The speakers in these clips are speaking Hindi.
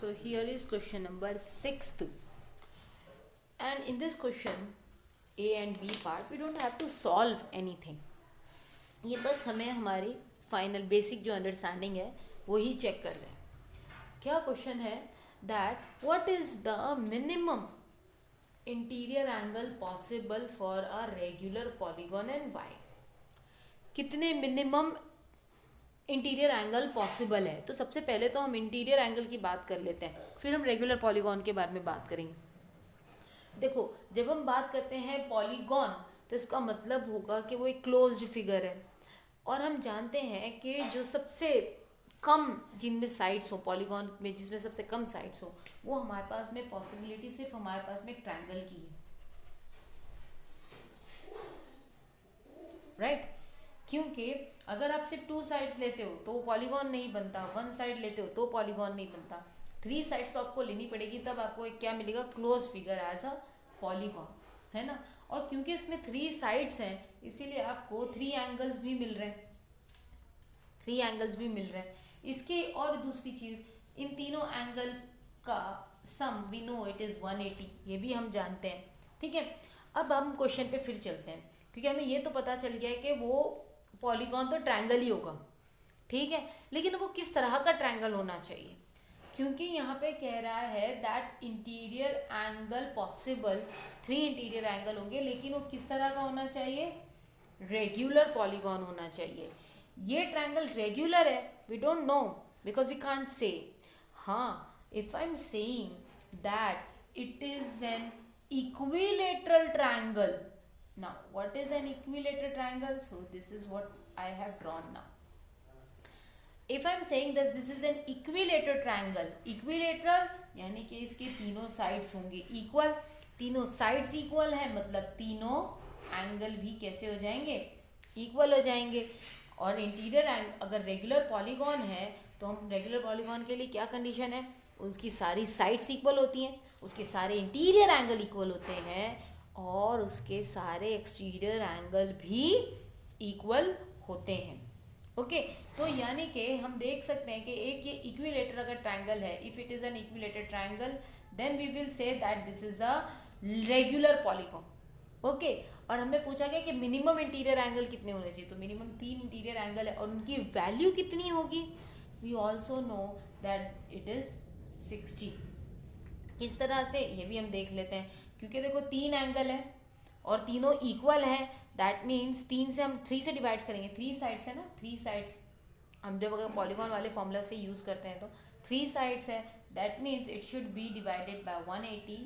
So here is question number 6th, and in this question A and B part we don't have to solve anything. ये बस हमें हमारी फाइनल बेसिक जो अंडरस्टैंडिंग है वही चेक कर रहे हैं. क्या क्वेश्चन है that what is the minimum interior angle possible for a regular polygon and why. कितने मिनिमम इंटीरियर एंगल पॉसिबल है. तो सबसे पहले तो हम इंटीरियर एंगल की बात कर लेते हैं, फिर हम रेगुलर पॉलीगॉन के बारे में बात करेंगे. देखो, जब हम बात करते हैं पॉलीगॉन तो इसका मतलब होगा कि वो एक क्लोज्ड फिगर है, और हम जानते हैं कि जो सबसे कम जिनमें साइड्स हो पॉलीगॉन में, जिसमें सबसे कम साइड्स हो, वो हमारे पास में पॉसिबिलिटी सिर्फ हमारे पास में ट्रायंगल की है. राइट क्योंकि अगर आप सिर्फ 2 साइड्स लेते हो तो वो पॉलीगॉन नहीं बनता, 1 साइड लेते हो तो पॉलीगॉन नहीं बनता, 3 साइड्स तो आपको लेनी पड़ेगी, तब आपको एक क्या मिलेगा, close figure as a polygon, है ना. और क्योंकि इसमें 3 साइड्स हैं इसीलिए आपको 3 एंगल्स भी मिल रहे हैं, 3 एंगल्स भी मिल रहे हैं. इसके और दूसरी चीज, इन तीनों एंगल का सम वी नो इट इज 180, ये भी हम जानते हैं. ठीक है, अब हम क्वेश्चन पे फिर चलते हैं, क्योंकि हमें ये तो पता चल गया है कि वो पॉलीगॉन तो ट्रायंगल ही होगा. ठीक है, लेकिन वो किस तरह का ट्रायंगल होना चाहिए, क्योंकि यहाँ पे कह रहा है that interior angle possible, 3 interior angle होंगे, लेकिन वो किस तरह का होना चाहिए, रेगुलर पॉलीगॉन होना चाहिए. ये ट्रायंगल रेगुलर है, we don't know because we can't say. हाँ, if I am saying that it is an equilateral triangle. now what is an equilateral triangle? So this is what I have drawn now. If I am saying that this is an equilateral triangle, equilateral यानी कि इसके तीनों साइड्स होंगे इक्वल, तीनों साइड्स इक्वल है मतलब तीनों एंगल भी कैसे हो जाएंगे, इक्वल हो जाएंगे. और इंटीरियर अगर रेगुलर पॉलीगॉन है तो हम रेगुलर पॉलीगॉन के लिए क्या कंडीशन है, उसकी सारी साइड्स इक्वल होती हैं, उसके सारे इंटीरियर एंगल इक्वल होते हैं, और उसके सारे एक्सटीरियर एंगल भी इक्वल होते हैं. ओके तो यानी कि हम देख सकते हैं कि एक ये इक्विलेटर अगर ट्रायंगल है, if it is an equilateral triangle then we will say that this is a regular polygon. Okay, और हमें पूछा गया कि मिनिमम इंटीरियर एंगल कितने होने चाहिए, तो मिनिमम 3 इंटीरियर एंगल है, और उनकी वैल्यू कितनी होगी, we also know that it is 60. किस तरह से ये भी हम देख लेते हैं, क्योंकि देखो 3 एंगल है और तीनों इक्वल है, दैट मीन्स 3 से हम 3 से डिवाइड करेंगे, 3 साइड्स है ना, 3 साइड्स हम जब अगर पॉलीगॉन वाले फॉर्मूला से यूज करते हैं तो 3 साइड्स है, that means it should be divided by 180.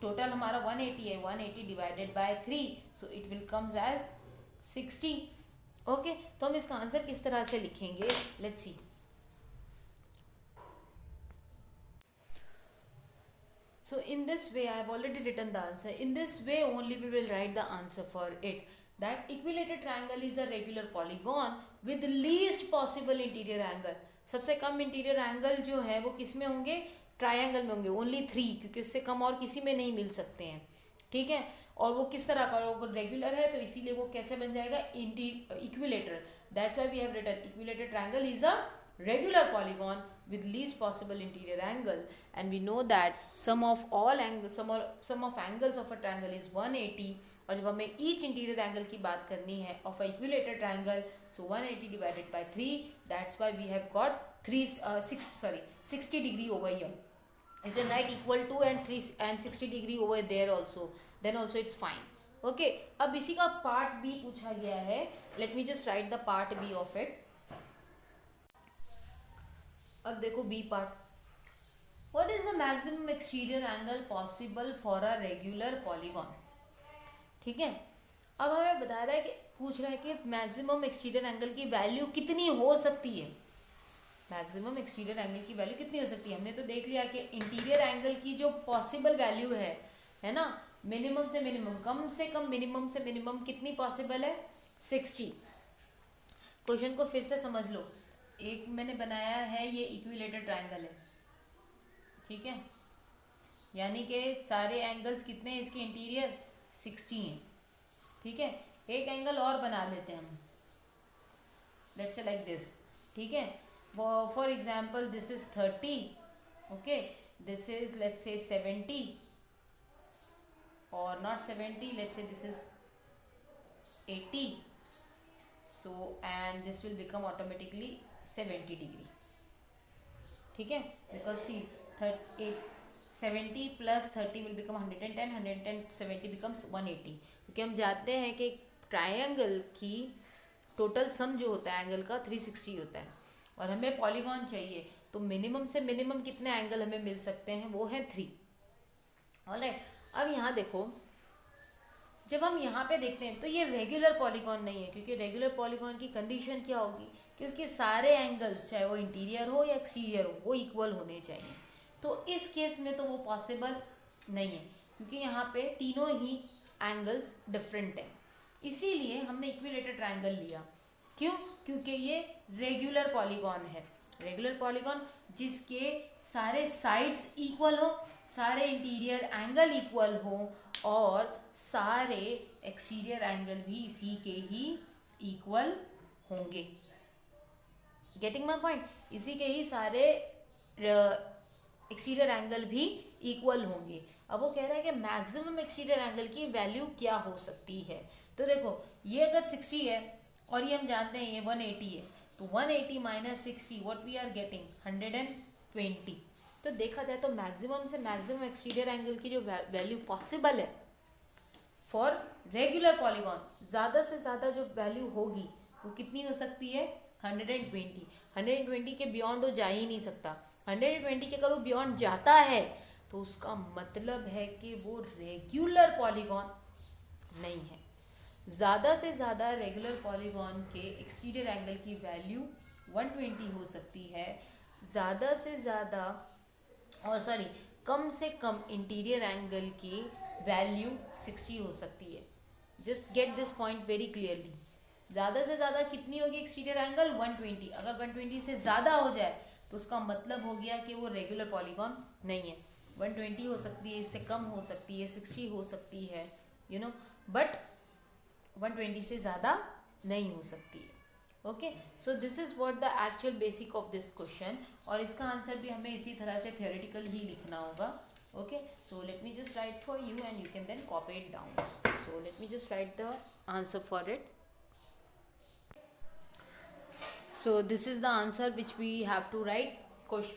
Total हमारा 180 है, 180 divided by 3, so it will comes as 60. Okay, तो हम इसका आंसर किस तरह से लिखेंगे, let's see. So in this way I have already written the answer. In this way only we will write the answer for it. That equilateral triangle is a regular polygon with least possible interior angle. सबसे कम इंटीरियर एंगल जो है वो किस में होंगे, ट्रायंगल में होंगे, ओनली 3, क्योंकि उससे कम और किसी में नहीं मिल सकते हैं. ठीक है, और वो किस तरह का, वो रेगुलर है तो इसीलिए वो कैसे बन जाएगा, equilateral. That's why we have written equilateral triangle is a regular polygon with least possible interior angle, and we know that sum of all angles, sum of angles of a triangle is 180. और जब हमें each interior angle की बात करनी है of a equilateral triangle, so 180 divided by 3, that's why we have got 60 degree over here. You can write equal to and 60 degree over there also, then also it's fine. Okay, अब इसी का part B पूछा गया है. Let me just write the part B of it. अब देखो B part, what is the maximum exterior angle possible for a regular polygon. ठीक है, अब हमें बता रहा है कि पूछ रहा है कि मैक्सिमम एक्सटीरियर एंगल की वैल्यू कितनी हो सकती है, मैक्सिमम एक्सटीरियर एंगल की वैल्यू कितनी हो सकती है. हमने तो देख लिया कि इंटीरियर एंगल की जो पॉसिबल वैल्यू है ना, मिनिमम से मिनिमम, कम से कम मिनिमम से मिनिमम कितनी पॉसिबल है, 60. क्वेश्चन को फिर से समझ लो, एक मैंने बनाया है, ये इक्विलेटर ट्रायंगल है, ठीक है, यानी कि सारे एंगल्स कितने हैं इसके इंटीरियर, 60 हैं. ठीक है, एक एंगल और बना लेते हैं हम, लेट्स से लाइक दिस. ठीक है, for example this is 30 Okay, this is, let's say, 70, or not 70, let's say this is 80. So and this will become automatically 70 degree. ठीक है, because see 70 plus 30 will become 110, 110 70 becomes 180, क्योंकि हम जानते हैं कि ट्रायंगल की टोटल सम जो होता है एंगल का 360 होता है, और हमें पॉलीगॉन चाहिए, तो मिनिमम से मिनिमम कितने एंगल हमें मिल सकते हैं, वो है 3. ऑलराइट, अब यहाँ देखो, जब हम यहाँ पे देखते हैं तो ये रेगुलर पॉलीगॉन नहीं है, क्योंकि रेगुलर पॉलीगॉन की कंडीशन क्या होगी कि उसके सारे एंगल्स, चाहे वो इंटीरियर हो या एक्सटीरियर हो, वो इक्वल होने चाहिए. तो इस केस में तो वो पॉसिबल नहीं है, क्योंकि यहाँ पे तीनों ही एंगल्स डिफरेंट हैं. इसीलिए हमने इक्विलेटरल ट्रायंगल लिया. क्यों? क्योंकि ये रेगुलर पॉलीगॉन है. रेगुलर पॉलीगॉन जिसके सारे साइड्स इक्वल हो, सारे इंटीरियर एंगल इक्वल हो, और सारे एक्सटीरियर एंगल भी इसी के ही इक्वल होंगे. Getting my point? इसी के ही सारे एक्सटीरियर एंगल भी इक्वल होंगे. अब वो कह रहा है कि मैक्सिमम एक्सटीरियर एंगल की वैल्यू क्या हो सकती है. तो देखो, ये अगर 60 है और ये हम जानते हैं ये 180 है, तो 180 minus 60 what we are getting 120. तो देखा जाए तो मैक्सिमम से मैक्सिमम एक्सटीरियर एंगल की जो वैल्यू पॉसिबल है फॉर रेगुलर पॉलीगॉन, ज़्यादा से ज़्यादा जो वैल्यू होगी वो कितनी हो सकती है, 120. 120 के बियॉन्ड वो जा ही नहीं सकता. 120 के अगर वो बियॉन्ड जाता है तो उसका मतलब है कि वो रेगुलर पॉलीगॉन नहीं है. ज़्यादा से ज़्यादा रेगुलर पॉलीगॉन के एक्सटीरियर एंगल की वैल्यू 120 हो सकती है. ज़्यादा से ज़्यादा, और सॉरी, कम से कम इंटीरियर एंगल की वैल्यू 60 हो सकती है. Just get this point very clearly. ज़्यादा से ज़्यादा कितनी होगी एक्सटीरियर एंगल, 120. अगर 120 से ज़्यादा हो जाए तो उसका मतलब हो गया कि वो रेगुलर पॉलीगॉन नहीं है. 120 हो सकती है, इससे कम हो सकती है, 60 हो सकती है, यू नो, बट 120 से ज़्यादा नहीं हो सकती है. Okay, so this is what the actual basic of this question. और इसका आंसर भी हमें इसी तरह से थियोरेटिकल ही लिखना होगा. Okay, so let me just write for you and you can then copy it down. So let me just write the answer for it. So this is the answer which we have to write.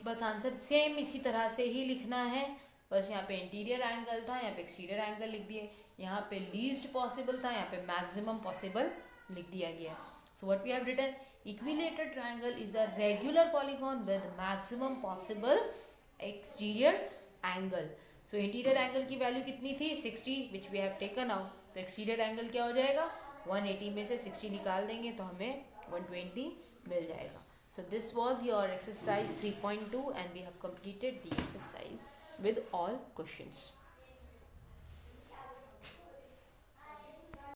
बस आंसर सेम इसी तरह से ही लिखना है. बस यहाँ पे इंटीरियर एंगल था, यहाँ पे एक्सटीरियर एंगल लिख दिए. यहाँ पे लीस्ट पॉसिबल था, यहाँ पे मैक्सिमम पॉसिबल लिख दिया गया. So what we have written, equilateral triangle is a regular polygon with maximum possible exterior angle. So interior angle की वैल्यू कितनी थी, 60, which we have taken out. तो एक्सटीरियर एंगल क्या हो जाएगा, 180 में से 60 निकाल देंगे तो हमें 120 मिल जाएगा. So this was your exercise 3.2 and we have completed the exercise with all questions.